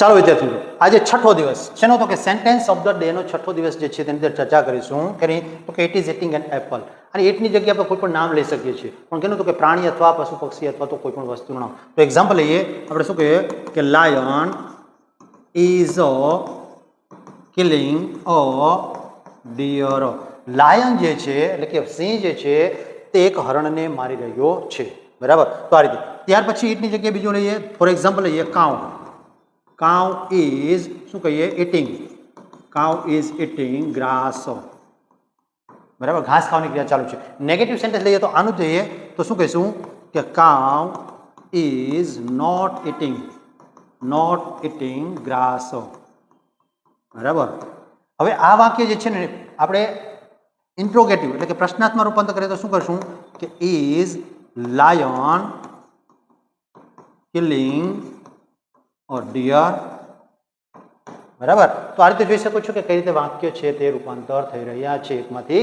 ચાલો વિદ્યાર્થી મિત્રો, આજે છઠ્ઠો દિવસ છે નો, તો કે સેન્ટેન્સ ઓફ ધ ડે નો છઠ્ઠો દિવસ જે છે તેની અંદર ચર્ચા કરીશું. કરી તો કે it is eating an apple. અને ઇટની જગ્યાએ આપણે કોઈ પણ નામ લઈ શકીએ છીએ, પણ કેનું તો કે પ્રાણી અથવા પશુ પક્ષી અથવા તો કોઈ પણ વસ્તુનું નામ. તો એક્ઝામ્પલ લઈએ આપણે. શું કહીએ કે lion is killing a deer. Lion જે છે એટલે કે સિંહ જે છે તે એક હરણને મારી રહ્યો છે. બરાબર. તો આ રીતે. ત્યાર પછી ઇટની જગ્યાએ બીજું લઈએ. ફોર એક્ઝામ્પલ લઈએ કાઉ. કાઉ ઇઝ શું કહીએ eating. Cow is eating grass. બરાબર, ઘાસ ખાવાની ક્રિયા ચાલુ છે. નેગેટિવ સેન્ટેન્સ લઈએ તો આનું જોઈએ તો શું કહીશું કે cow is not eating grass. બરાબર. હવે આ વાક્ય જે છે ને આપણે ઇન્ટ્રોગેટિવ એટલે કે પ્રશ્નાત્મક રૂપાંતર કરીએ તો શું કરશું કે is lion killing or deer. બરાબર. તો આ રીતે જોઈ શકો છો કે કઈ રીતે વાક્ય છે તે રૂપાંતર થઈ રહ્યા છે એકમાંથી